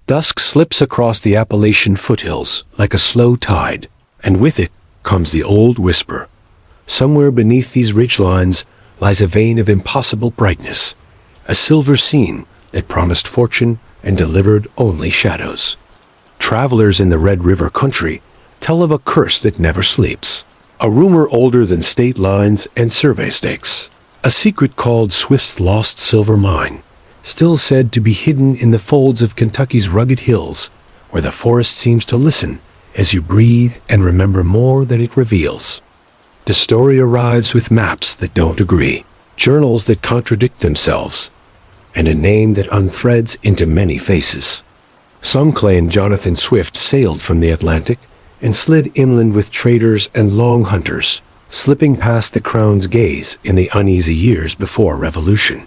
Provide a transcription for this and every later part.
Dusk slips across the Appalachian foothills like a slow tide, and with it comes the old whisper. Somewhere beneath these ridge lines lies a vein of impossible brightness, a silver scene that promised fortune and delivered only shadows. Travelers in the Red River country tell of a curse that never sleeps, a rumor older than state lines and survey stakes, a secret called Swift's Lost Silver Mine, still said to be hidden in the folds of Kentucky's rugged hills, where the forest seems to listen as you breathe and remember more than it reveals. The story arrives with maps that don't agree, journals that contradict themselves, and a name that unthreads into many faces. Some claim Jonathan Swift sailed from the Atlantic and slid inland with traders and long hunters, slipping past the crown's gaze in the uneasy years before Revolution.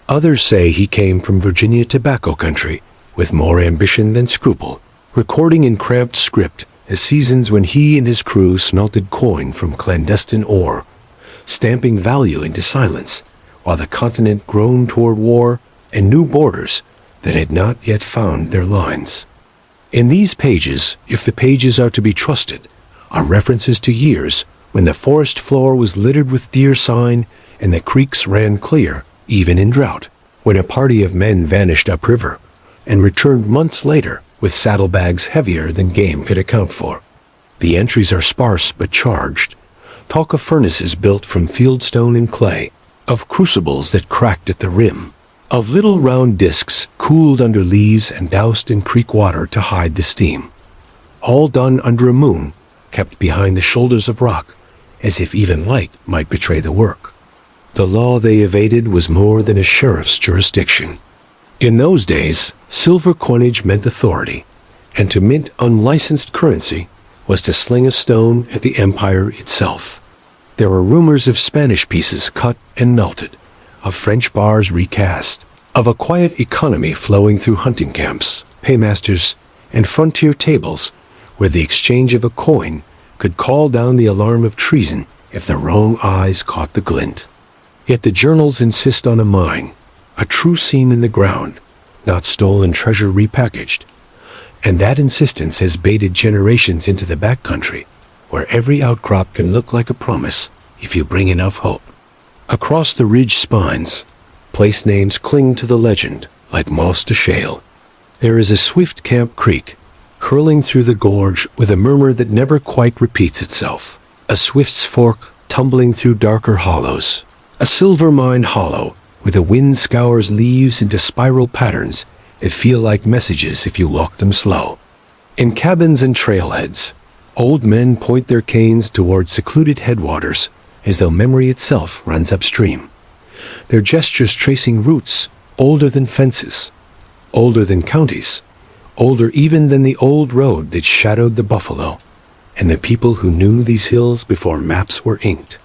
Others say he came from Virginia tobacco country with more ambition than scruple, recording in cramped script the seasons when he and his crew smelted coin from clandestine ore, stamping value into silence while the continent groaned toward war and new borders that had not yet found their lines. In these pages, if the pages are to be trusted, are references to years when the forest floor was littered with deer sign and the creeks ran clear, even in drought, when a party of men vanished upriver and returned months later with saddlebags heavier than game could account for. The entries are sparse but charged. Talk of furnaces built from fieldstone and clay, of crucibles that cracked at the rim, of little round discs cooled under leaves and doused in creek water to hide the steam. All done under a moon kept behind the shoulders of rock, as if even light might betray the work. The law they evaded was more than a sheriff's jurisdiction. In those days, silver coinage meant authority, and to mint unlicensed currency was to sling a stone at the empire itself. There were rumors of Spanish pieces cut and melted, of French bars recast, of a quiet economy flowing through hunting camps, paymasters, and frontier tables where the exchange of a coin could call down the alarm of treason if the wrong eyes caught the glint. Yet the journals insist on a mine, a true seam in the ground, not stolen treasure repackaged. And that insistence has baited generations into the backcountry, where every outcrop can look like a promise if you bring enough hope. Across the ridge spines, place names cling to the legend like moss to shale. There is a swift Camp Creek, curling through the gorge with a murmur that never quite repeats itself. A Swift's Fork tumbling through darker hollows. A silver mine hollow where the wind scours leaves into spiral patterns that feel like messages if you walk them slow. In cabins and trailheads, old men point their canes toward secluded headwaters as though memory itself runs upstream. Their gestures tracing routes older than fences, older than counties, older even than the old road that shadowed the buffalo, and the people who knew these hills before maps were inked.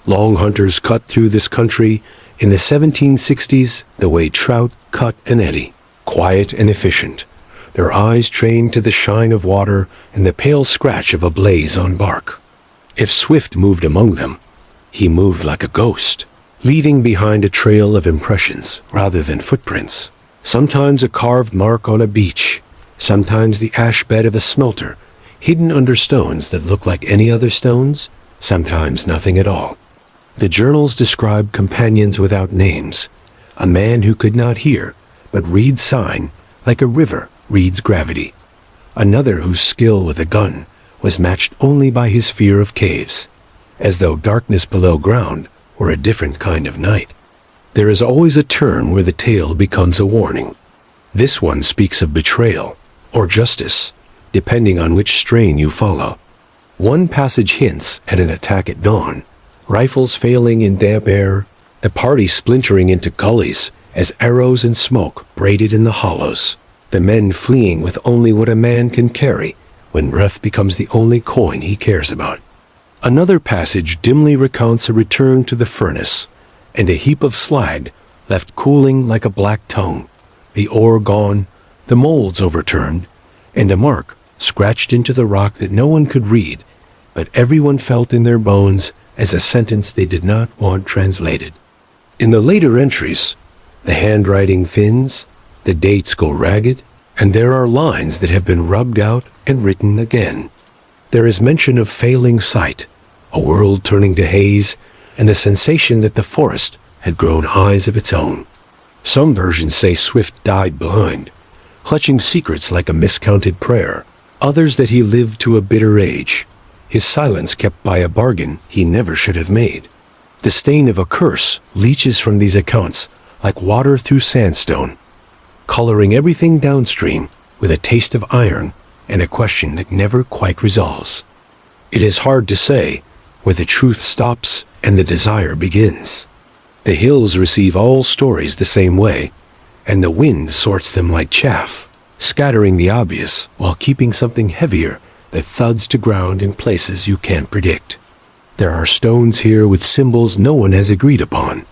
Long hunters cut through this country in the 1760s the way trout cut an eddy, quiet and efficient, their eyes trained to the shine of water and the pale scratch of a blaze on bark. If Swift moved among them, he moved like a ghost, leaving behind a trail of impressions rather than footprints. Sometimes a carved mark on a beach, sometimes the ash bed of a smelter, hidden under stones that look like any other stones, sometimes nothing at all. The journals describe companions without names, a man who could not hear, but read sign like a river reads gravity, another whose skill with a gun was matched only by his fear of caves, as though darkness below ground were a different kind of night. There is always a turn where the tale becomes a warning. This one speaks of betrayal, or justice, depending on which strain you follow. One passage hints at an attack at dawn, rifles failing in damp air, a party splintering into gullies as arrows and smoke braided in the hollows, the men fleeing with only what a man can carry when breath becomes the only coin he cares about. Another passage dimly recounts a return to the furnace, and a heap of slag left cooling like a black tongue, the ore gone, the molds overturned, and a mark scratched into the rock that no one could read, but everyone felt in their bones as a sentence they did not want translated. In the later entries, the handwriting thins, the dates go ragged, And there are lines that have been rubbed out and written again. There is mention of failing sight, a world turning to haze, and the sensation that the forest had grown eyes of its own. Some versions say Swift died blind, clutching secrets like a miscounted prayer. Others that he lived to a bitter age, his silence kept by a bargain he never should have made. The stain of a curse leaches from these accounts like water through sandstone, coloring everything downstream with a taste of iron and a question that never quite resolves. It is hard to say where the truth stops and the desire begins. The hills receive all stories the same way, and the wind sorts them like chaff, scattering the obvious while keeping something heavier that thuds to ground in places you can't predict. There are stones here with symbols no one has agreed upon,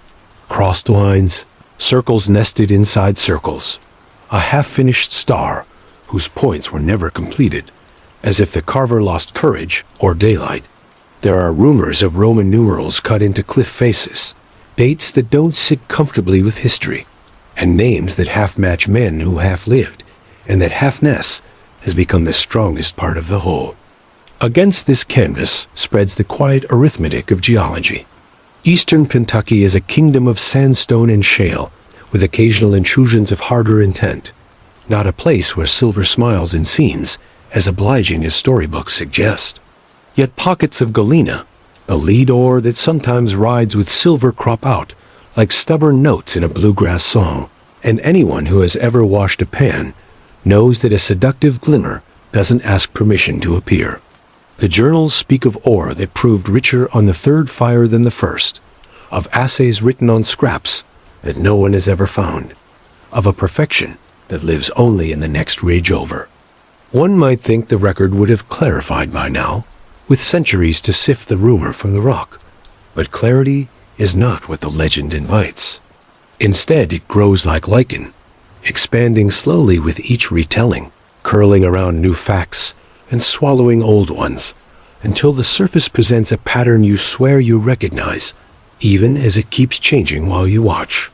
crossed lines, circles nested inside circles, a half-finished star whose points were never completed, as if the carver lost courage or daylight. There are rumors of Roman numerals cut into cliff faces, dates that don't sit comfortably with history, and names that half-match men who half-lived, and that halfness has become the strongest part of the whole. Against this canvas spreads the quiet arithmetic of geology. Eastern Kentucky is a kingdom of sandstone and shale, with occasional intrusions of harder intent, not a place where silver smiles in scenes as obliging as storybooks suggest. Yet pockets of galena, a lead ore that sometimes rides with silver crop out, like stubborn notes in a bluegrass song, and anyone who has ever washed a pan knows that a seductive glimmer doesn't ask permission to appear. The journals speak of ore that proved richer on the third fire than the first, of assays written on scraps that no one has ever found, of a perfection that lives only in the next ridge over. One might think the record would have clarified by now, with centuries to sift the rumor from the rock, but clarity is not what the legend invites. Instead, it grows like lichen, expanding slowly with each retelling, curling around new facts and swallowing old ones, until the surface presents a pattern you swear you recognize, even as it keeps changing while you watch.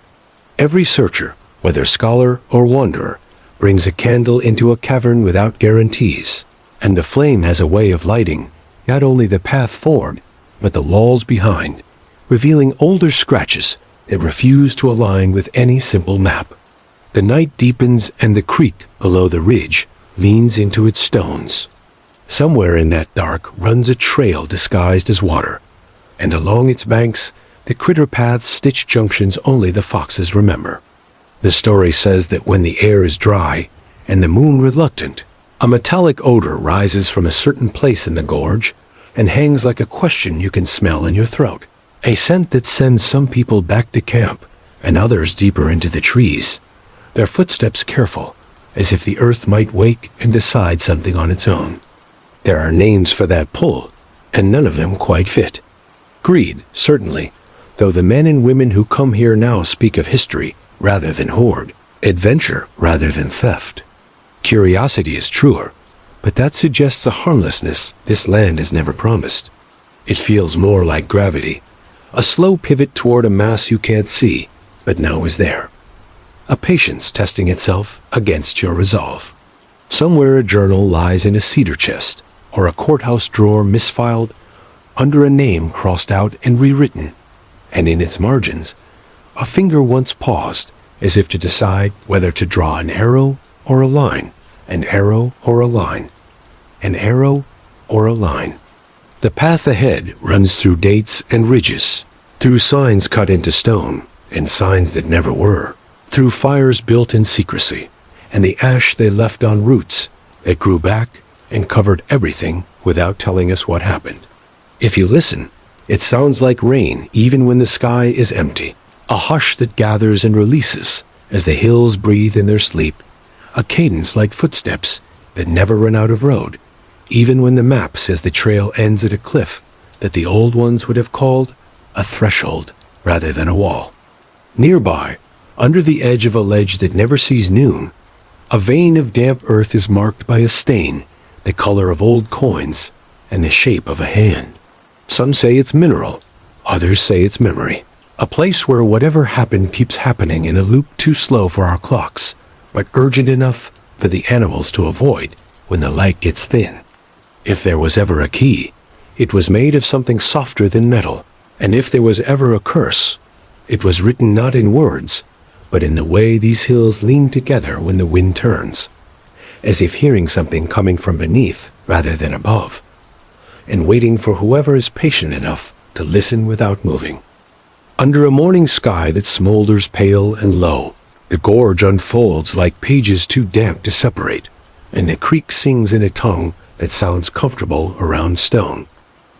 Every searcher, whether scholar or wanderer, brings a candle into a cavern without guarantees, and the flame has a way of lighting not only the path forward, but the walls behind, revealing older scratches that refuse to align with any simple map. The night deepens and the creek below the ridge leans into its stones. Somewhere in that dark runs a trail disguised as water, and along its banks the critter paths stitch junctions only the foxes remember. The story says that when the air is dry and the moon reluctant, a metallic odor rises from a certain place in the gorge and hangs like a question you can smell in your throat, a scent that sends some people back to camp and others deeper into the trees, their footsteps careful, as if the earth might wake and decide something on its own. There are names for that pull, and none of them quite fit. Greed, certainly, though the men and women who come here now speak of history rather than hoard, adventure rather than theft. Curiosity is truer, but that suggests a harmlessness this land has never promised. It feels more like gravity, a slow pivot toward a mass you can't see, but know is there. A patience testing itself against your resolve. Somewhere a journal lies in a cedar chest, or a courthouse drawer misfiled, under a name crossed out and rewritten, and in its margins, a finger once paused, as if to decide whether to draw an arrow or a line, an arrow or a line, an arrow or a line. The path ahead runs through dates and ridges, through signs cut into stone, and signs that never were, through fires built in secrecy, and the ash they left on roots that grew back and covered everything without telling us what happened. If you listen, it sounds like rain even when the sky is empty, a hush that gathers and releases as the hills breathe in their sleep, a cadence like footsteps that never run out of road, even when the map says the trail ends at a cliff that the old ones would have called a threshold rather than a wall. Nearby, under the edge of a ledge that never sees noon, a vein of damp earth is marked by a stain, the color of old coins, and the shape of a hand. Some say it's mineral, others say it's memory. A place where whatever happened keeps happening in a loop too slow for our clocks, but urgent enough for the animals to avoid when the light gets thin. If there was ever a key, it was made of something softer than metal, and if there was ever a curse, it was written not in words, but in the way these hills lean together when the wind turns, as if hearing something coming from beneath rather than above, and waiting for whoever is patient enough to listen without moving. Under a morning sky that smolders pale and low, the gorge unfolds like pages too damp to separate, and the creek sings in a tongue that sounds comfortable around stone.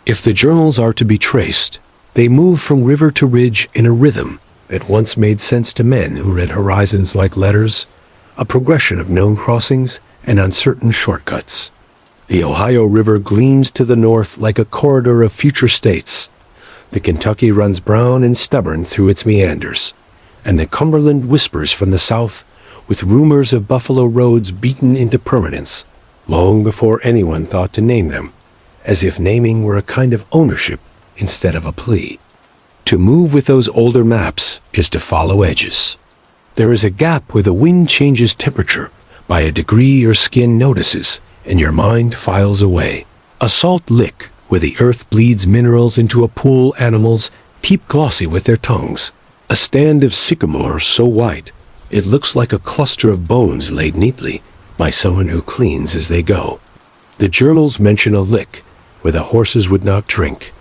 If the journals are to be traced, they move from river to ridge in a rhythm that once made sense to men who read horizons like letters, a progression of known crossings and uncertain shortcuts. The Ohio River gleams to the north like a corridor of future states. The Kentucky runs brown and stubborn through its meanders, and the Cumberland whispers from the south with rumors of buffalo roads beaten into permanence long before anyone thought to name them, as if naming were a kind of ownership instead of a plea. To move with those older maps is to follow edges. There is a gap where the wind changes temperature by a degree your skin notices and your mind files away. A salt lick where the earth bleeds minerals into a pool animals keep glossy with their tongues. A stand of sycamore so white it looks like a cluster of bones laid neatly by someone who cleans as they go. The journals mention a lick where the horses would not drink,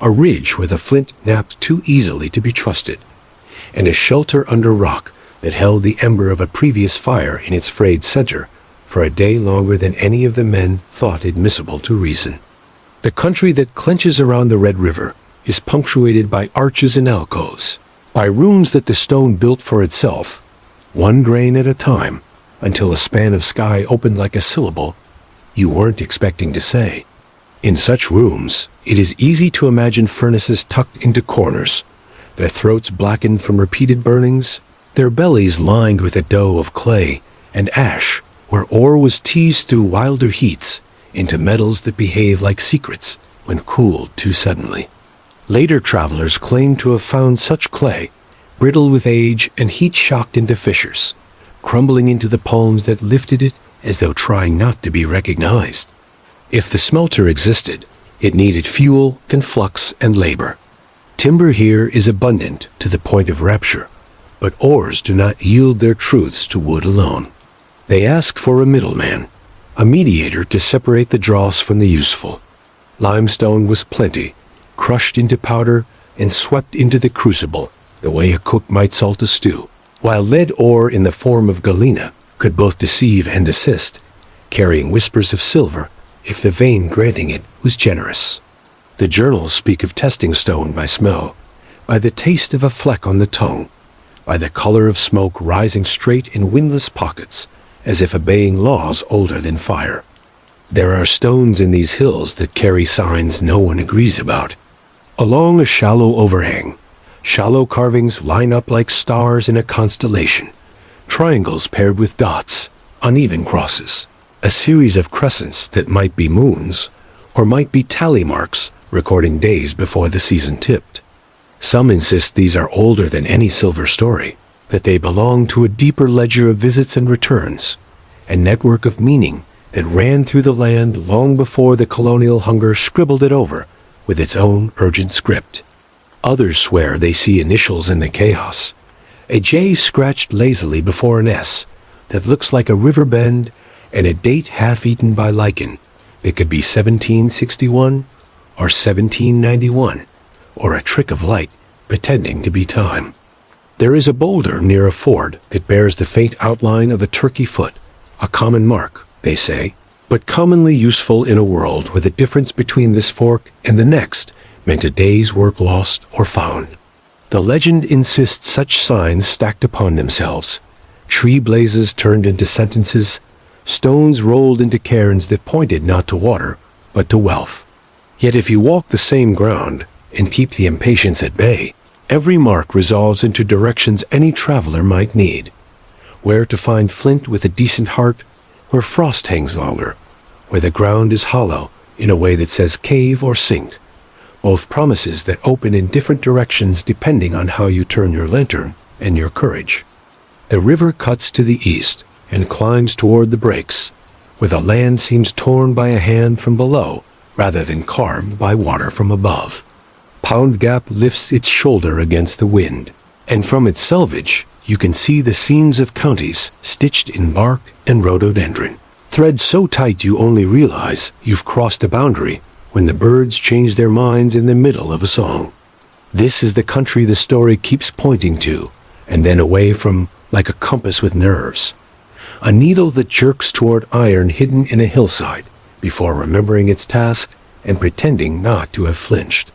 a ridge where the flint napped too easily to be trusted, and a shelter under rock that held the ember of a previous fire in its frayed center for a day longer than any of the men thought admissible to reason. The country that clenches around the Red River is punctuated by arches and alcoves, by rooms that the stone built for itself, one grain at a time, until a span of sky opened like a syllable you weren't expecting to say. In such rooms, it is easy to imagine furnaces tucked into corners, their throats blackened from repeated burnings, their bellies lined with a dough of clay and ash, where ore was teased through wilder heats into metals that behave like secrets when cooled too suddenly. Later travelers claim to have found such clay, brittle with age and heat-shocked into fissures, crumbling into the palms that lifted it as though trying not to be recognized. If the smelter existed, it needed fuel, conflux, and labor. Timber here is abundant to the point of rapture, but ores do not yield their truths to wood alone. They ask for a middleman, a mediator to separate the dross from the useful. Limestone was plenty, crushed into powder and swept into the crucible, the way a cook might salt a stew, while lead ore in the form of galena could both deceive and assist, carrying whispers of silver if the vein granting it was generous. The journals speak of testing stone by smell, by the taste of a fleck on the tongue, by the color of smoke rising straight in windless pockets, as if obeying laws older than fire. There are stones in these hills that carry signs no one agrees about. Along a shallow overhang, shallow carvings line up like stars in a constellation, triangles paired with dots, uneven crosses, a series of crescents that might be moons, or might be tally marks recording days before the season tipped. Some insist these are older than any silver story, that they belong to a deeper ledger of visits and returns, a network of meaning that ran through the land long before the colonial hunger scribbled it over with its own urgent script. Others swear they see initials in the chaos, a J scratched lazily before an S that looks like a river bend, and a date half-eaten by lichen that could be 1761 or 1791, or a trick of light pretending to be time. There is a boulder near a ford that bears the faint outline of a turkey foot, a common mark, they say, but commonly useful in a world where the difference between this fork and the next meant a day's work lost or found. The legend insists such signs stacked upon themselves, tree blazes turned into sentences, stones rolled into cairns that pointed not to water, but to wealth. Yet if you walk the same ground and keep the impatience at bay, every mark resolves into directions any traveler might need. Where to find flint with a decent heart, where frost hangs longer, where the ground is hollow in a way that says cave or sink, both promises that open in different directions depending on how you turn your lantern and your courage. The river cuts to the east, and climbs toward the breaks, where the land seems torn by a hand from below rather than carved by water from above. Pound Gap lifts its shoulder against the wind, and from its selvage you can see the seams of counties stitched in bark and rhododendron, threads so tight you only realize you've crossed a boundary when the birds change their minds in the middle of a song. This is the country the story keeps pointing to, and then away from, like a compass with nerves. A needle that jerks toward iron hidden in a hillside, before remembering its task and pretending not to have flinched.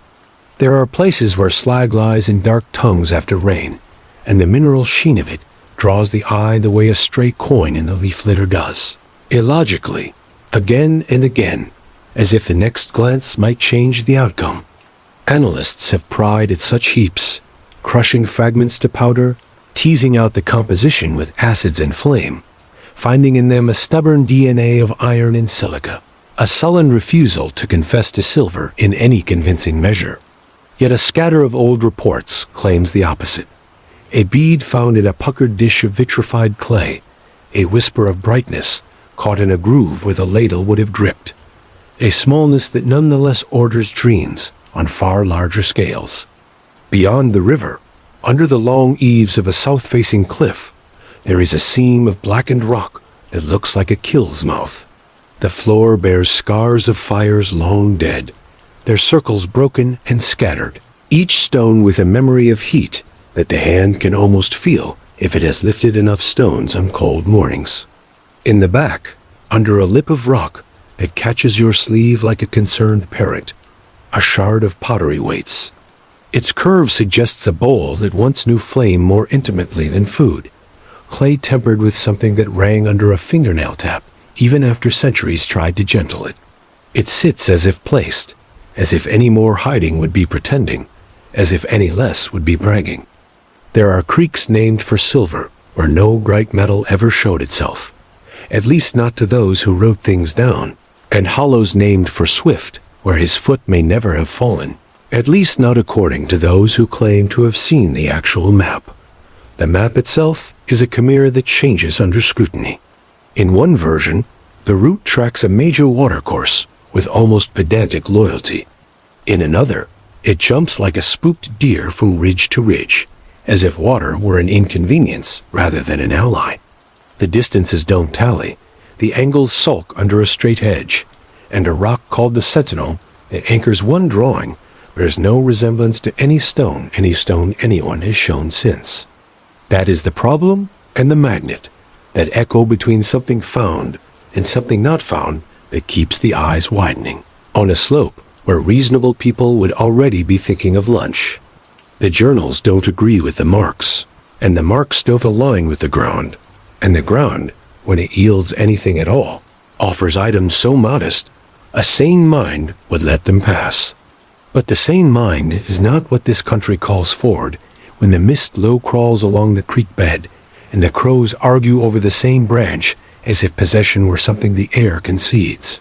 There are places where slag lies in dark tongues after rain, and the mineral sheen of it draws the eye the way a stray coin in the leaf litter does. Illogically, again and again, as if the next glance might change the outcome. Analysts have pried at such heaps, crushing fragments to powder, teasing out the composition with acids and flame, finding in them a stubborn DNA of iron and silica, a sullen refusal to confess to silver in any convincing measure. Yet a scatter of old reports claims the opposite. A bead found in a puckered dish of vitrified clay, a whisper of brightness caught in a groove where the ladle would have dripped, a smallness that nonetheless orders dreams on far larger scales. Beyond the river, under the long eaves of a south-facing cliff, there is a seam of blackened rock that looks like a kill's mouth. The floor bears scars of fires long dead, their circles broken and scattered, each stone with a memory of heat that the hand can almost feel if it has lifted enough stones on cold mornings. In the back, under a lip of rock that catches your sleeve like a concerned parrot, a shard of pottery waits. Its curve suggests a bowl that once knew flame more intimately than food, clay tempered with something that rang under a fingernail tap, even after centuries tried to gentle it. It sits as if placed, as if any more hiding would be pretending, as if any less would be bragging. There are creeks named for silver, where no bright metal ever showed itself, at least not to those who wrote things down, and hollows named for swift, where his foot may never have fallen, at least not according to those who claim to have seen the actual map. The map itself is a chimera that changes under scrutiny. In one version, the route tracks a major watercourse with almost pedantic loyalty. In another, it jumps like a spooked deer from ridge to ridge, as if water were an inconvenience rather than an ally. The distances don't tally, the angles sulk under a straight edge, and a rock called the Sentinel that anchors one drawing bears no resemblance to any stone anyone has shown since. That is the problem and the magnet, that echo between something found and something not found that keeps the eyes widening, on a slope where reasonable people would already be thinking of lunch. The journals don't agree with the marks, and the marks don't align with the ground, and the ground, when it yields anything at all, offers items so modest, a sane mind would let them pass. But the sane mind is not what this country calls forward when the mist low crawls along the creek bed, and the crows argue over the same branch as if possession were something the air concedes.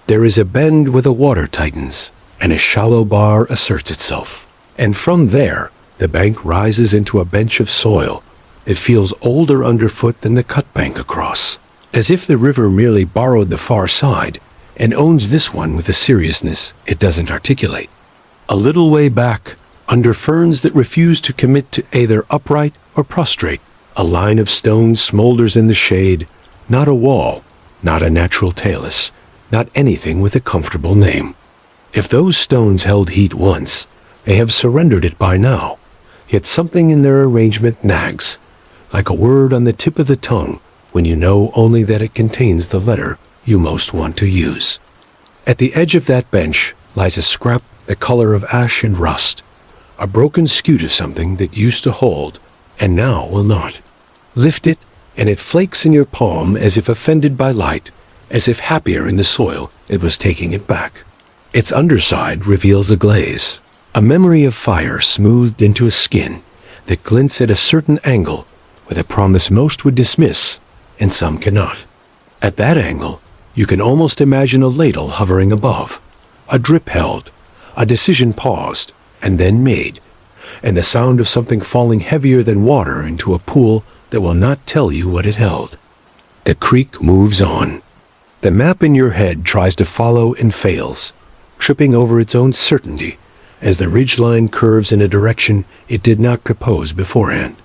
There is a bend where the water tightens, and a shallow bar asserts itself. And from there, the bank rises into a bench of soil that feels older underfoot than the cut bank across, as if the river merely borrowed the far side and owns this one with a seriousness it doesn't articulate. A little way back, under ferns that refuse to commit to either upright or prostrate, a line of stone smolders in the shade, not a wall, not a natural talus, not anything with a comfortable name. If those stones held heat once, they have surrendered it by now, yet something in their arrangement nags, like a word on the tip of the tongue when you know only that it contains the letter you most want to use. At the edge of that bench lies a scrap the color of ash and rust, a broken skewed of something that used to hold and now will not. Lift it, and it flakes in your palm as if offended by light, as if happier in the soil it was taking it back. Its underside reveals a glaze, a memory of fire smoothed into a skin that glints at a certain angle with a promise most would dismiss and some cannot. At that angle, you can almost imagine a ladle hovering above, a drip held, a decision paused and then made, and the sound of something falling heavier than water into a pool that will not tell you what it held. The creek moves on. The map in your head tries to follow and fails, tripping over its own certainty as the ridgeline curves in a direction it did not propose beforehand.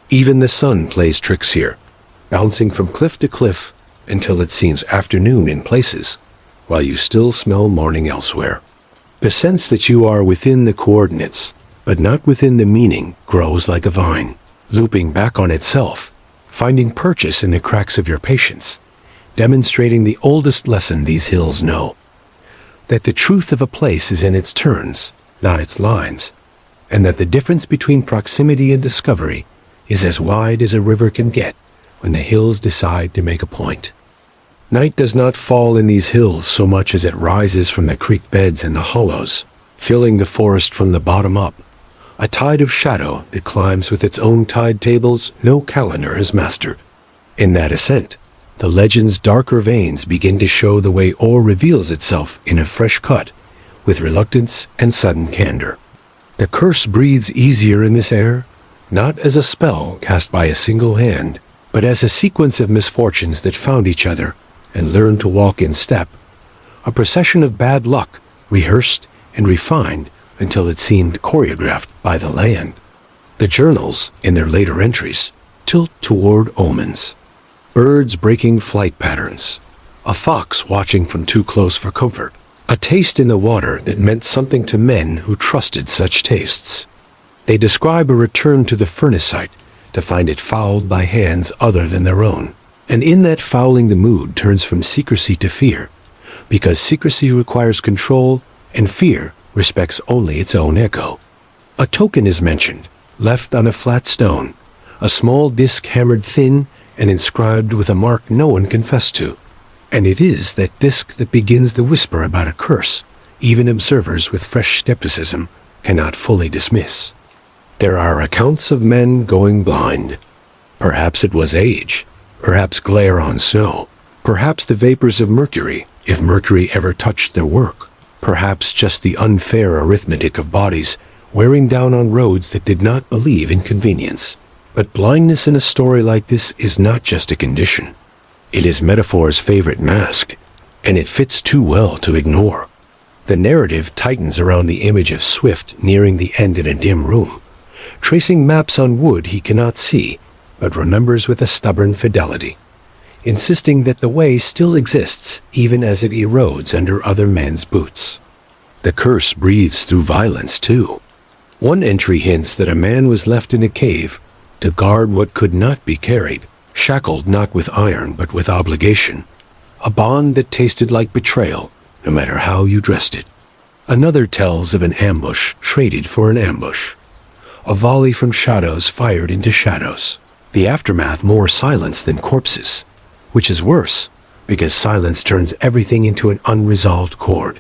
Even the sun plays tricks here, bouncing from cliff to cliff until it seems afternoon in places, while you still smell morning elsewhere. The sense that you are within the coordinates, but not within the meaning, grows like a vine, looping back on itself, finding purchase in the cracks of your patience, demonstrating the oldest lesson these hills know, that the truth of a place is in its turns, not its lines, and that the difference between proximity and discovery is as wide as a river can get when the hills decide to make a point. Night does not fall in these hills so much as it rises from the creek beds and the hollows, filling the forest from the bottom up, a tide of shadow that climbs with its own tide tables no calendar has mastered. In that ascent, the legend's darker veins begin to show the way ore reveals itself in a fresh cut, with reluctance and sudden candor. The curse breathes easier in this air, not as a spell cast by a single hand, but as a sequence of misfortunes that found each other and learned to walk in step, a procession of bad luck, rehearsed and refined until it seemed choreographed by the land. The journals, in their later entries, tilt toward omens. Birds breaking flight patterns, a fox watching from too close for comfort, a taste in the water that meant something to men who trusted such tastes. They describe a return to the furnace site to find it fouled by hands other than their own. And in that fouling the mood turns from secrecy to fear, because secrecy requires control and fear respects only its own echo. A token is mentioned, left on a flat stone, a small disc hammered thin and inscribed with a mark no one confessed to. And it is that disc that begins the whisper about a curse even observers with fresh skepticism cannot fully dismiss. There are accounts of men going blind. Perhaps it was age, perhaps glare on snow, perhaps the vapors of mercury, if mercury ever touched their work, perhaps just the unfair arithmetic of bodies wearing down on roads that did not believe in convenience. But blindness in a story like this is not just a condition. It is metaphor's favorite mask, and it fits too well to ignore. The narrative tightens around the image of Swift nearing the end in a dim room, tracing maps on wood he cannot see, but remembers with a stubborn fidelity, insisting that the way still exists even as it erodes under other men's boots. The curse breathes through violence, too. One entry hints that a man was left in a cave to guard what could not be carried, shackled not with iron but with obligation, a bond that tasted like betrayal, no matter how you dressed it. Another tells of an ambush traded for an ambush, a volley from shadows fired into shadows, the aftermath more silence than corpses, which is worse, because silence turns everything into an unresolved chord.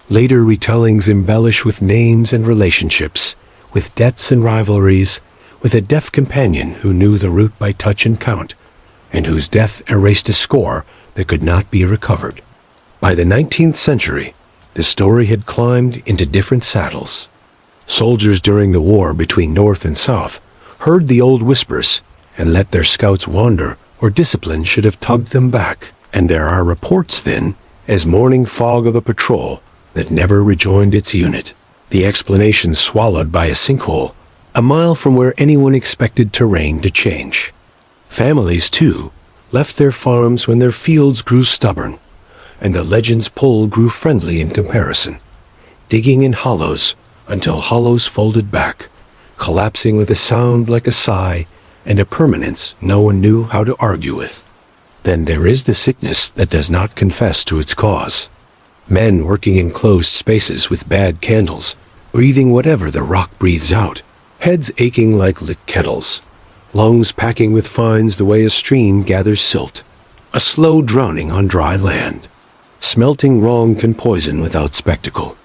Later retellings embellish with names and relationships, with debts and rivalries, with a deaf companion who knew the route by touch and count, and whose death erased a score that could not be recovered. By the 19th century, the story had climbed into different saddles. Soldiers during the war between North and South heard the old whispers and let their scouts wander, or discipline should have tugged them back. And there are reports then, as morning fog of a patrol that never rejoined its unit, the explanation swallowed by a sinkhole, a mile from where anyone expected terrain to change. Families, too, left their farms when their fields grew stubborn, and the legend's pull grew friendly in comparison, digging in hollows until hollows folded back, collapsing with a sound like a sigh and a permanence no one knew how to argue with. Then there is the sickness that does not confess to its cause. Men working in closed spaces with bad candles, breathing whatever the rock breathes out, heads aching like lit kettles, lungs packing with fines the way a stream gathers silt, a slow drowning on dry land. Smelting wrong can poison without spectacle.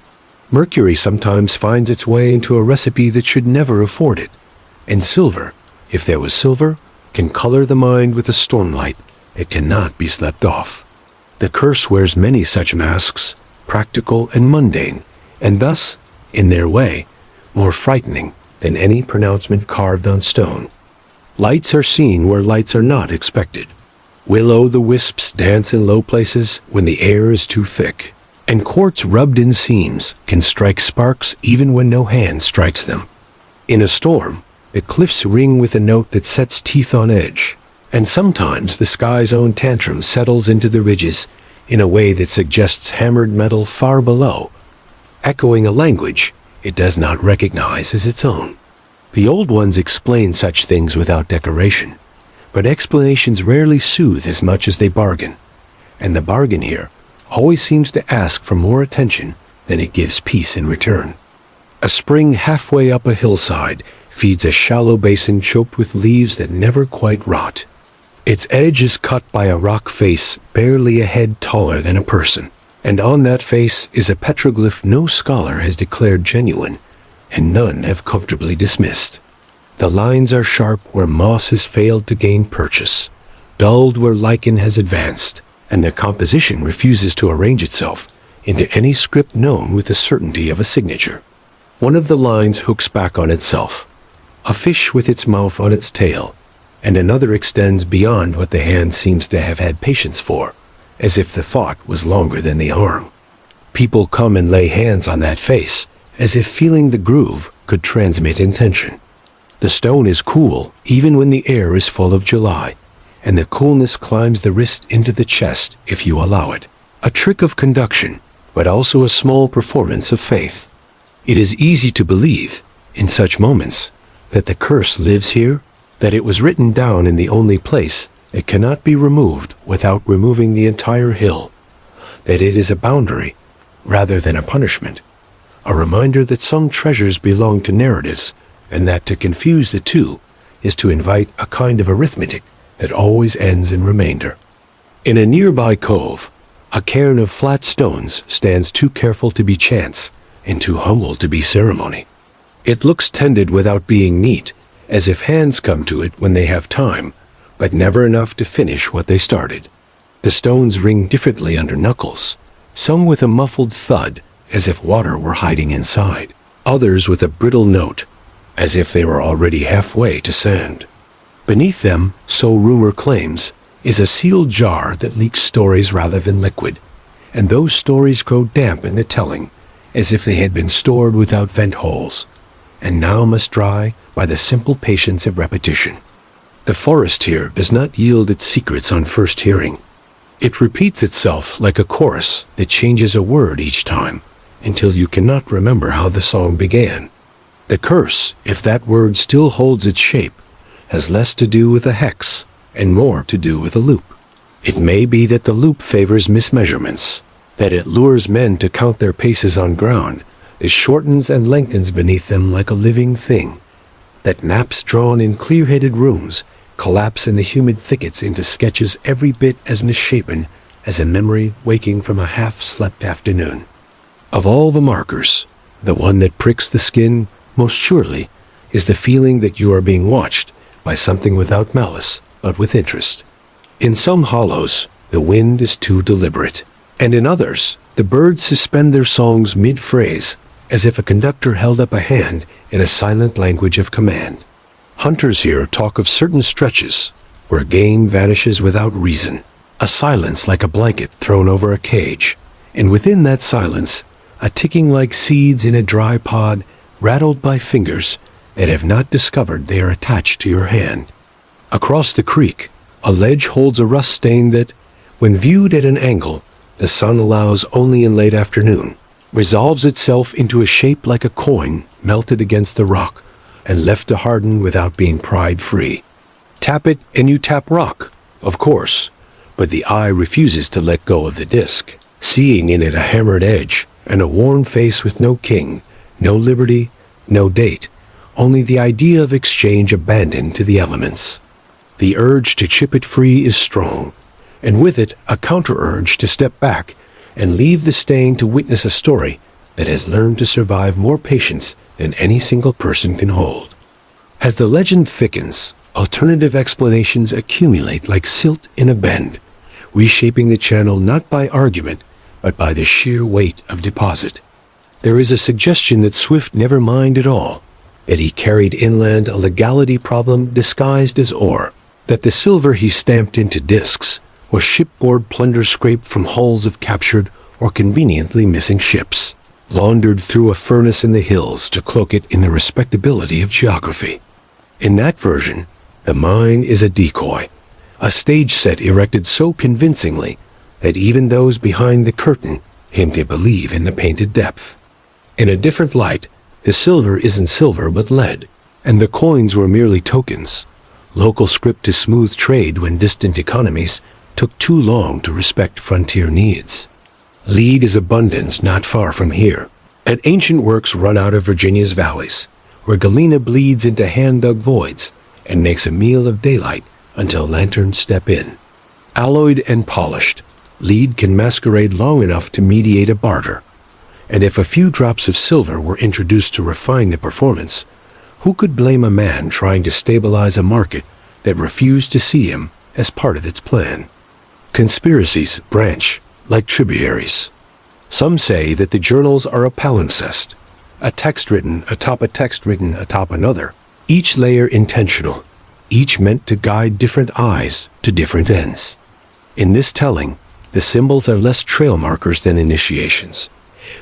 Mercury sometimes finds its way into a recipe that should never afford it, and silver, if there was silver, can color the mind with a stormlight that cannot be slept off. The curse wears many such masks, practical and mundane, and thus, in their way, more frightening than any pronouncement carved on stone. Lights are seen where lights are not expected. Will-o'-the-wisps dance in low places when the air is too thick, and quartz rubbed in seams can strike sparks even when no hand strikes them. In a storm, the cliffs ring with a note that sets teeth on edge, and sometimes the sky's own tantrum settles into the ridges in a way that suggests hammered metal far below, echoing a language it does not recognize as its own. The old ones explain such things without decoration, but explanations rarely soothe as much as they bargain, and the bargain here always seems to ask for more attention than it gives peace in return. A spring halfway up a hillside feeds a shallow basin choked with leaves that never quite rot. Its edge is cut by a rock face barely a head taller than a person, and on that face is a petroglyph no scholar has declared genuine, and none have comfortably dismissed. The lines are sharp where moss has failed to gain purchase, dulled where lichen has advanced, and the composition refuses to arrange itself into any script known with the certainty of a signature. One of the lines hooks back on itself, a fish with its mouth on its tail, and another extends beyond what the hand seems to have had patience for, as if the thought was longer than the arm. People come and lay hands on that face, as if feeling the groove could transmit intention. The stone is cool even when the air is full of July, and the coolness climbs the wrist into the chest if you allow it. A trick of conduction, but also a small performance of faith. It is easy to believe, in such moments, that the curse lives here, that it was written down in the only place it cannot be removed without removing the entire hill, that it is a boundary rather than a punishment, a reminder that some treasures belong to narratives, and that to confuse the two is to invite a kind of arithmetic that always ends in remainder. In a nearby cove, a cairn of flat stones stands too careful to be chance and too humble to be ceremony. It looks tended without being neat, as if hands come to it when they have time, but never enough to finish what they started. The stones ring differently under knuckles, some with a muffled thud, as if water were hiding inside, others with a brittle note, as if they were already halfway to sand. Beneath them, so rumor claims, is a sealed jar that leaks stories rather than liquid, and those stories grow damp in the telling, as if they had been stored without vent holes, and now must dry by the simple patience of repetition. The forest here does not yield its secrets on first hearing. It repeats itself like a chorus that changes a word each time, until you cannot remember how the song began. The curse, if that word still holds its shape, has less to do with a hex and more to do with a loop. It may be that the loop favors mismeasurements, that it lures men to count their paces on ground, that shortens and lengthens beneath them like a living thing, that maps drawn in clear-headed rooms collapse in the humid thickets into sketches every bit as misshapen as a memory waking from a half-slept afternoon. Of all the markers, the one that pricks the skin most surely is the feeling that you are being watched by something without malice, but with interest. In some hollows, the wind is too deliberate, and in others, the birds suspend their songs mid-phrase, as if a conductor held up a hand in a silent language of command. Hunters here talk of certain stretches where game vanishes without reason, a silence like a blanket thrown over a cage, and within that silence, a ticking like seeds in a dry pod rattled by fingers that have not discovered they are attached to your hand. Across the creek, a ledge holds a rust stain that, when viewed at an angle the sun allows only in late afternoon, resolves itself into a shape like a coin melted against the rock and left to harden without being pried free. Tap it and you tap rock, of course, but the eye refuses to let go of the disc, seeing in it a hammered edge and a worn face with no king, no liberty, no date, only the idea of exchange abandoned to the elements. The urge to chip it free is strong, and with it a counter-urge to step back and leave the stain to witness a story that has learned to survive more patience than any single person can hold. As the legend thickens, alternative explanations accumulate like silt in a bend, reshaping the channel not by argument, but by the sheer weight of deposit. There is a suggestion that Swift never mined at all, that he carried inland a legality problem disguised as ore, that the silver he stamped into discs was shipboard plunder scraped from hulls of captured or conveniently missing ships, laundered through a furnace in the hills to cloak it in the respectability of geography. In that version, the mine is a decoy, a stage set erected so convincingly that even those behind the curtain came to believe in the painted depth. In a different light, the silver isn't silver but lead, and the coins were merely tokens, local script to smooth trade when distant economies took too long to respect frontier needs. Lead is abundant not far from here, and ancient works run out of Virginia's valleys, where galena bleeds into hand-dug voids and makes a meal of daylight until lanterns step in. Alloyed and polished, lead can masquerade long enough to mediate a barter, and if a few drops of silver were introduced to refine the performance, who could blame a man trying to stabilize a market that refused to see him as part of its plan? Conspiracies branch like tributaries. Some say that the journals are a palimpsest, a text written atop a text written atop another, each layer intentional, each meant to guide different eyes to different ends. In this telling, the symbols are less trail markers than initiations,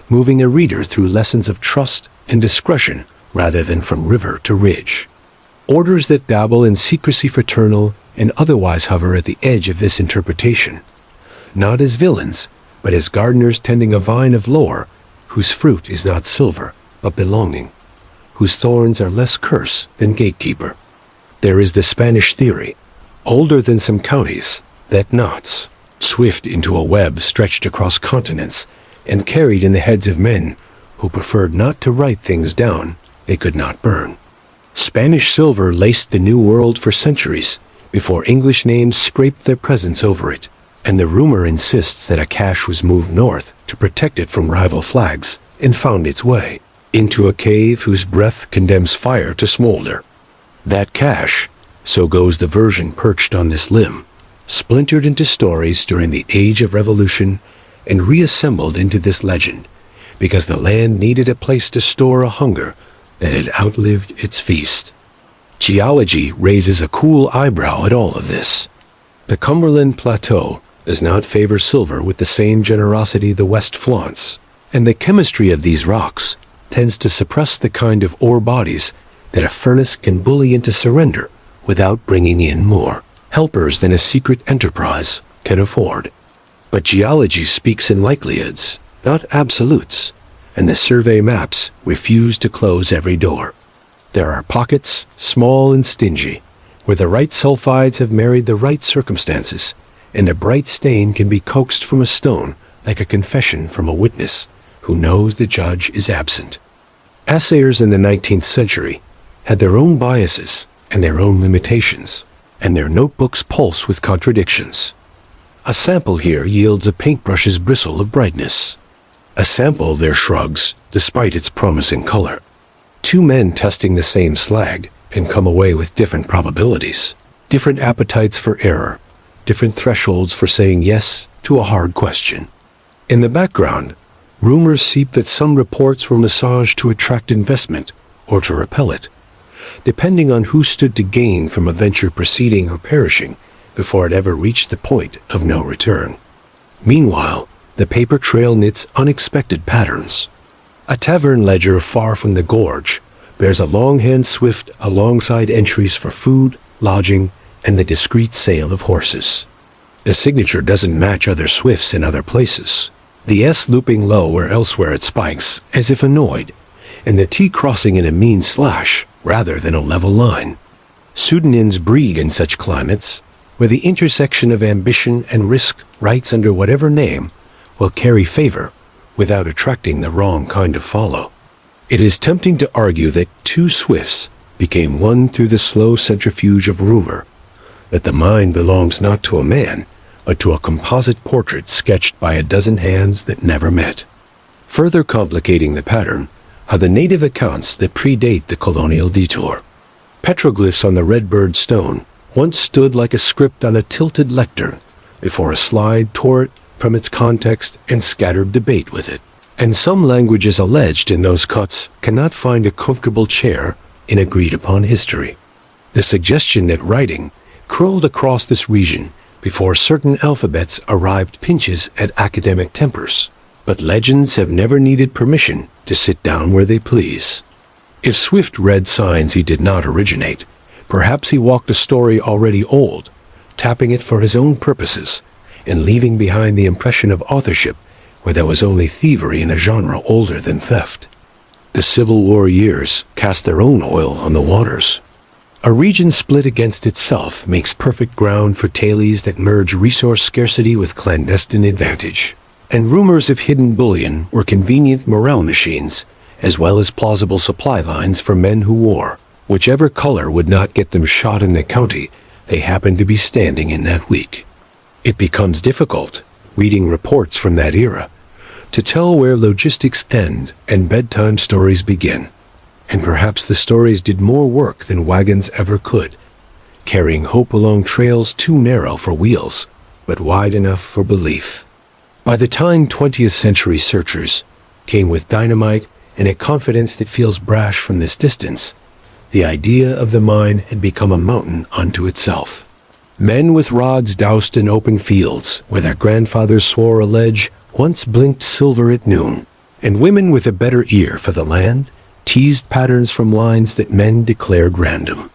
moving a reader through lessons of trust and discretion rather than from river to ridge. Orders that dabble in secrecy fraternal and otherwise hover at the edge of this interpretation, not as villains, but as gardeners tending a vine of lore, whose fruit is not silver, but belonging, whose thorns are less curse than gatekeeper. There is the Spanish theory, older than some counties, that knots, swift into a web stretched across continents and carried in the heads of men who preferred not to write things down they could not burn. Spanish silver laced the New World for centuries before English names scraped their presence over it, and the rumor insists that a cache was moved north to protect it from rival flags and found its way into a cave whose breath condemns fire to smolder. That cache, so goes the version perched on this limb, splintered into stories during the Age of Revolution and reassembled into this legend because the land needed a place to store a hunger that had outlived its feast. Geology raises a cool eyebrow at all of this. The Cumberland Plateau does not favor silver with the same generosity the West flaunts, and the chemistry of these rocks tends to suppress the kind of ore bodies that a furnace can bully into surrender without bringing in more helpers than a secret enterprise can afford. But geology speaks in likelihoods, not absolutes, and the survey maps refuse to close every door. There are pockets, small and stingy, where the right sulfides have married the right circumstances, and a bright stain can be coaxed from a stone like a confession from a witness who knows the judge is absent. Assayers in the 19th century had their own biases and their own limitations, and their notebooks pulse with contradictions. A sample here yields a paintbrush's bristle of brightness. A sample there shrugs, despite its promising color. Two men testing the same slag can come away with different probabilities, different appetites for error, different thresholds for saying yes to a hard question. In the background, rumors seep that some reports were massaged to attract investment or to repel it, depending on who stood to gain from a venture proceeding or perishing before it ever reached the point of no return. Meanwhile, the paper trail knits unexpected patterns. A tavern ledger far from the gorge bears a longhand swift alongside entries for food, lodging, and the discreet sale of horses. The signature doesn't match other swifts in other places, the S looping low where elsewhere it spikes, as if annoyed, and the T crossing in a mean slash rather than a level line. Pseudonyms breed in such climates, where the intersection of ambition and risk writes under whatever name will carry favor without attracting the wrong kind of follow. It is tempting to argue that two swifts became one through the slow centrifuge of rumor, that the mind belongs not to a man, but to a composite portrait sketched by a dozen hands that never met. Further complicating the pattern are the native accounts that predate the colonial detour. Petroglyphs on the Redbird stone once stood like a script on a tilted lectern before a slide tore it from its context and scattered debate with it. And some languages alleged in those cuts cannot find a comfortable chair in agreed-upon history. The suggestion that writing curled across this region before certain alphabets arrived pinches at academic tempers. But legends have never needed permission to sit down where they please. If Swift read signs he did not originate, perhaps he walked a story already old, tapping it for his own purposes, and leaving behind the impression of authorship where there was only thievery in a genre older than theft. The Civil War years cast their own oil on the waters. A region split against itself makes perfect ground for tales that merge resource scarcity with clandestine advantage. And rumors of hidden bullion were convenient morale machines, as well as plausible supply lines for men who wore whichever color would not get them shot in the county they happened to be standing in that week. It becomes difficult, reading reports from that era, to tell where logistics end and bedtime stories begin. And perhaps the stories did more work than wagons ever could, carrying hope along trails too narrow for wheels, but wide enough for belief. By the time 20th century searchers came with dynamite and a confidence that feels brash from this distance, the idea of the mine had become a mountain unto itself. Men with rods doused in open fields where their grandfathers swore a ledge once blinked silver at noon, and women with a better ear for the land teased patterns from lines that men declared random.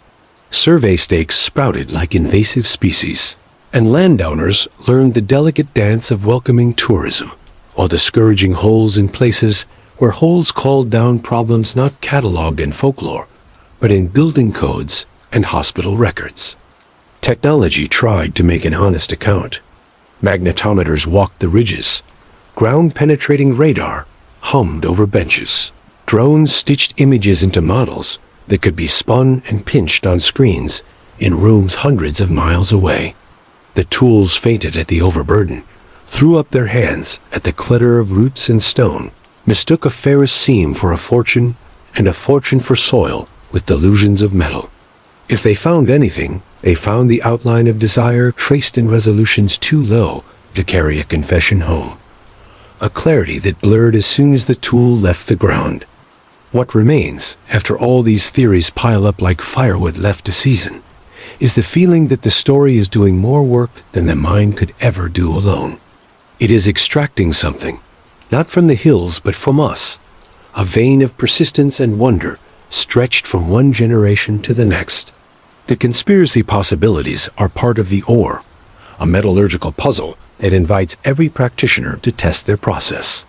Survey stakes sprouted like invasive species, and landowners learned the delicate dance of welcoming tourism, while discouraging holes in places where holes called down problems not cataloged in folklore, but in building codes and hospital records. Technology tried to make an honest account. Magnetometers walked the ridges. Ground-penetrating radar hummed over benches. Drones stitched images into models that could be spun and pinched on screens in rooms hundreds of miles away. The tools fainted at the overburden, threw up their hands at the clutter of roots and stone, mistook a ferrous seam for a fortune and a fortune for soil with delusions of metal. If they found anything, they found the outline of desire traced in resolutions too low to carry a confession home. A clarity that blurred as soon as the tool left the ground. What remains, after all these theories pile up like firewood left to season, is the feeling that the story is doing more work than the mind could ever do alone. It is extracting something, not from the hills but from us, a vein of persistence and wonder stretched from one generation to the next. The conspiracy possibilities are part of the ore, a metallurgical puzzle that invites every practitioner to test their process.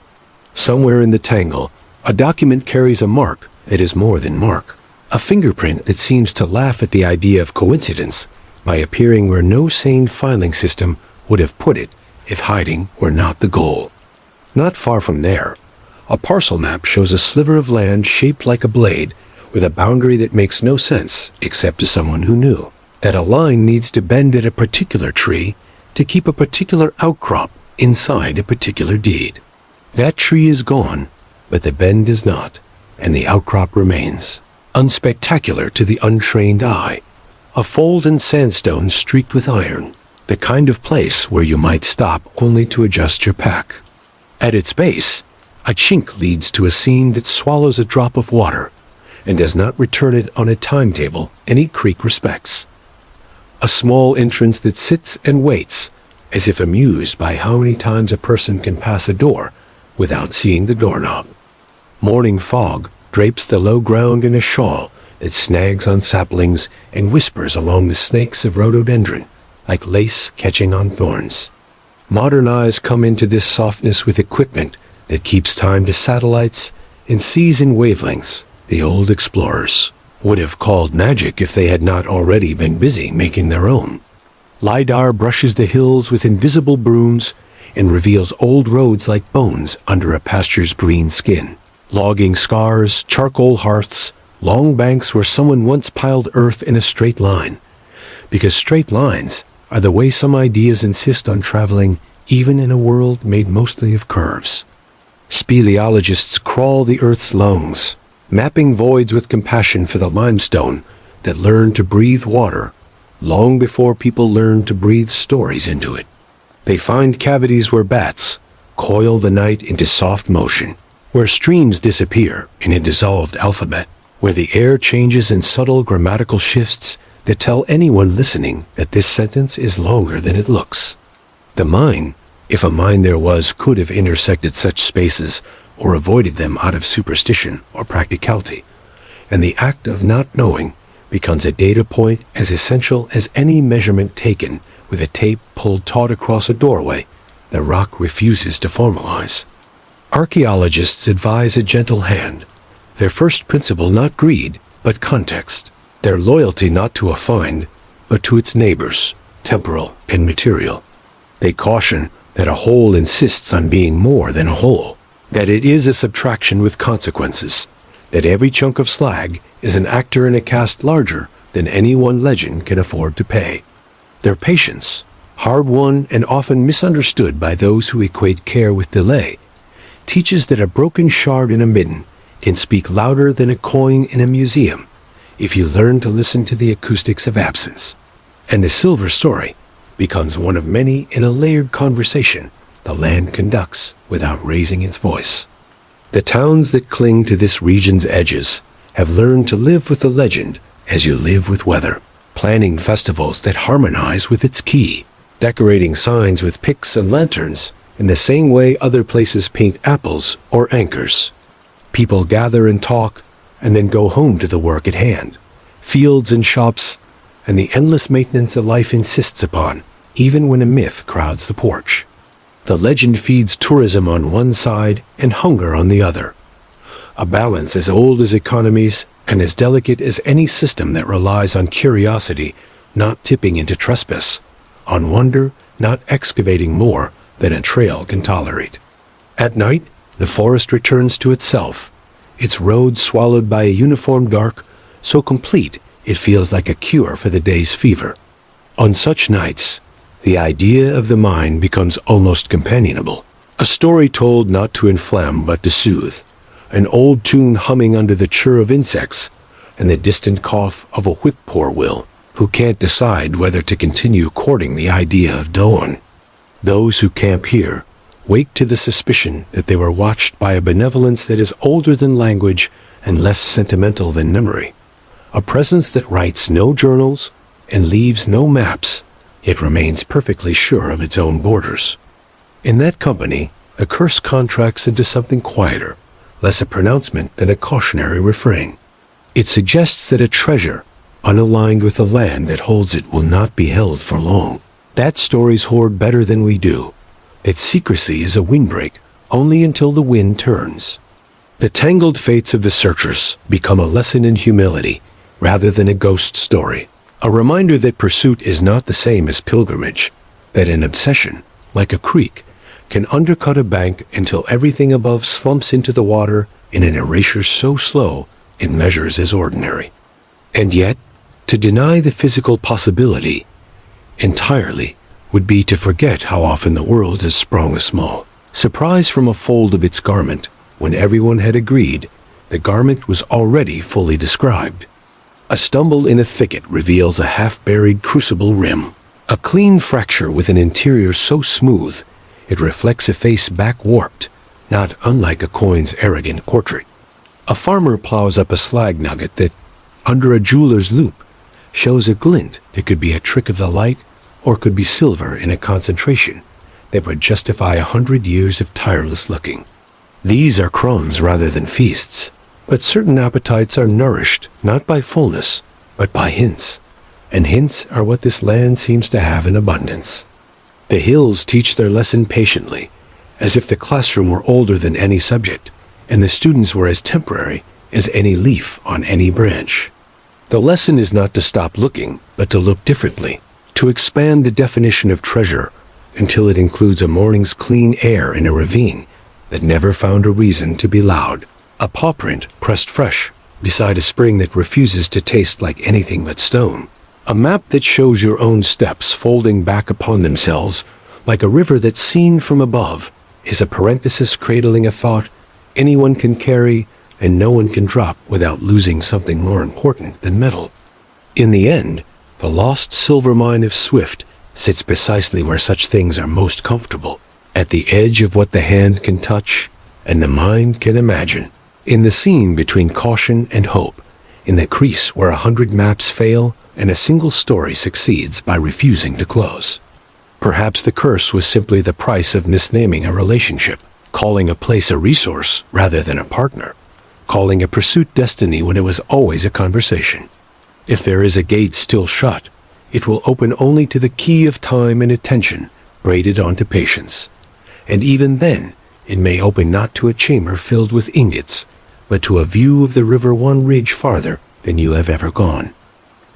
Somewhere in the tangle, a document carries a mark that is more than mark, a fingerprint that seems to laugh at the idea of coincidence by appearing where no sane filing system would have put it if hiding were not the goal. Not far from there, a parcel map shows a sliver of land shaped like a blade with a boundary that makes no sense except to someone who knew that a line needs to bend at a particular tree to keep a particular outcrop inside a particular deed. That tree is gone, but the bend is not, and the outcrop remains, unspectacular to the untrained eye, a fold in sandstone streaked with iron, the kind of place where you might stop only to adjust your pack. At its base, a chink leads to a seam that swallows a drop of water and does not return it on a timetable any creek respects. A small entrance that sits and waits, as if amused by how many times a person can pass a door without seeing the doorknob. Morning fog drapes the low ground in a shawl that snags on saplings and whispers along the snakes of rhododendron like lace catching on thorns. Modern eyes come into this softness with equipment that keeps time to satellites and sees in wavelengths the old explorers would have called magic if they had not already been busy making their own. LiDAR brushes the hills with invisible brooms and reveals old roads like bones under a pasture's green skin. Logging scars, charcoal hearths, long banks where someone once piled earth in a straight line. Because straight lines are the way some ideas insist on traveling even in a world made mostly of curves. Speleologists crawl the earth's lungs, mapping voids with compassion for the limestone that learned to breathe water long before people learned to breathe stories into it. They find cavities where bats coil the night into soft motion, where streams disappear in a dissolved alphabet, where the air changes in subtle grammatical shifts that tell anyone listening that this sentence is longer than it looks. The mine, if a mine there was, could have intersected such spaces or avoided them out of superstition or practicality, and the act of not knowing becomes a data point as essential as any measurement taken with a tape pulled taut across a doorway the rock refuses to formalize. Archaeologists advise a gentle hand, their first principle not greed, but context, their loyalty not to a find, but to its neighbors, temporal and material. They caution that a whole insists on being more than a whole, that it is a subtraction with consequences, that every chunk of slag is an actor in a cast larger than any one legend can afford to pay. Their patience, hard-won and often misunderstood by those who equate care with delay, teaches that a broken shard in a midden can speak louder than a coin in a museum if you learn to listen to the acoustics of absence. And the silver story becomes one of many in a layered conversation the land conducts without raising its voice. The towns that cling to this region's edges have learned to live with the legend as you live with weather, planning festivals that harmonize with its key, decorating signs with picks and lanterns in the same way other places paint apples or anchors. People gather and talk and then go home to the work at hand, fields and shops, and the endless maintenance a life insists upon, even when a myth crowds the porch. The legend feeds tourism on one side and hunger on the other, a balance as old as economies and as delicate as any system that relies on curiosity not tipping into trespass, on wonder not excavating more than a trail can tolerate. At night, the forest returns to itself, its roads swallowed by a uniform dark so complete it feels like a cure for the day's fever. On such nights, the idea of the mind becomes almost companionable, a story told not to inflame but to soothe, an old tune humming under the chirr of insects and the distant cough of a whip-poor-will who can't decide whether to continue courting the idea of dawn. Those who camp here wake to the suspicion that they were watched by a benevolence that is older than language and less sentimental than memory, a presence that writes no journals and leaves no maps, yet remains perfectly sure of its own borders. In that company, a curse contracts into something quieter, less a pronouncement than a cautionary refrain. It suggests that a treasure, unaligned with the land that holds it, will not be held for long. That stories hoard better than we do. Its secrecy is a windbreak, only until the wind turns. The tangled fates of the searchers become a lesson in humility, rather than a ghost story. A reminder that pursuit is not the same as pilgrimage, that an obsession, like a creek, can undercut a bank until everything above slumps into the water in an erasure so slow it measures as ordinary. And yet, to deny the physical possibility entirely would be to forget how often the world has sprung a small surprise from a fold of its garment when everyone had agreed the garment was already fully described. A stumble in a thicket reveals a half-buried crucible rim, a clean fracture with an interior so smooth it reflects a face back-warped, not unlike a coin's arrogant portrait. A farmer plows up a slag nugget that, under a jeweler's loupe, shows a glint that could be a trick of the light or could be silver in a concentration that would justify 100 years of tireless looking. These are crumbs rather than feasts, but certain appetites are nourished not by fullness, but by hints, and hints are what this land seems to have in abundance. The hills teach their lesson patiently, as if the classroom were older than any subject, and the students were as temporary as any leaf on any branch. The lesson is not to stop looking, but to look differently, to expand the definition of treasure until it includes a morning's clean air in a ravine that never found a reason to be loud, a paw print pressed fresh beside a spring that refuses to taste like anything but stone, a map that shows your own steps folding back upon themselves like a river that, seen from above, is a parenthesis cradling a thought anyone can carry and no one can drop without losing something more important than metal. In the end, the lost silver mine of Swift sits precisely where such things are most comfortable, at the edge of what the hand can touch and the mind can imagine, in the scene between caution and hope, in the crease where 100 maps fail and a single story succeeds by refusing to close. Perhaps the curse was simply the price of misnaming a relationship, calling a place a resource rather than a partner, calling a pursuit destiny when it was always a conversation. If there is a gate still shut, it will open only to the key of time and attention braided onto patience. And even then, it may open not to a chamber filled with ingots, but to a view of the river one ridge farther than you have ever gone.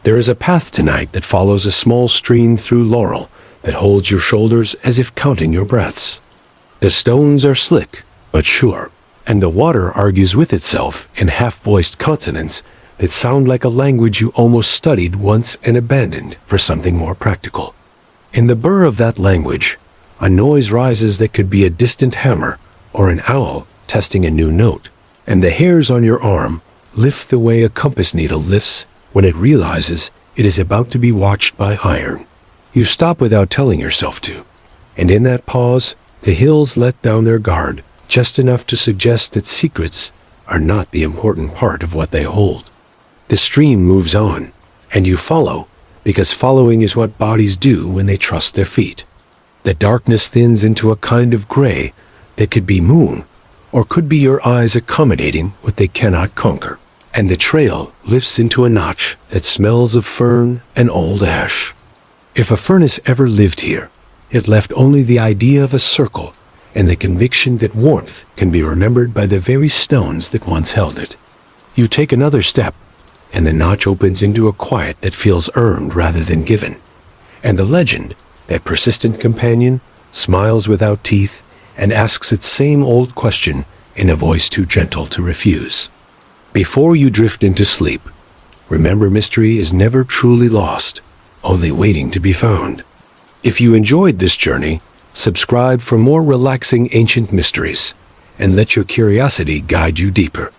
There is a path tonight that follows a small stream through laurel that holds your shoulders as if counting your breaths. The stones are slick, but sure, and the water argues with itself in half-voiced consonants that sound like a language you almost studied once and abandoned for something more practical. In the burr of that language, a noise rises that could be a distant hammer or an owl testing a new note, and the hairs on your arm lift the way a compass needle lifts when it realizes it is about to be watched by iron. You stop without telling yourself to, and in that pause, the hills let down their guard just enough to suggest that secrets are not the important part of what they hold. The stream moves on, and you follow, because following is what bodies do when they trust their feet. The darkness thins into a kind of gray that could be moon, or could be your eyes accommodating what they cannot conquer, and the trail lifts into a notch that smells of fern and old ash. If a furnace ever lived here, it left only the idea of a circle and the conviction that warmth can be remembered by the very stones that once held it. You take another step, and the notch opens into a quiet that feels earned rather than given, and the legend, that persistent companion, smiles without teeth and asks its same old question in a voice too gentle to refuse. Before you drift into sleep, remember mystery is never truly lost, only waiting to be found. If you enjoyed this journey, subscribe for more relaxing ancient mysteries, and let your curiosity guide you deeper.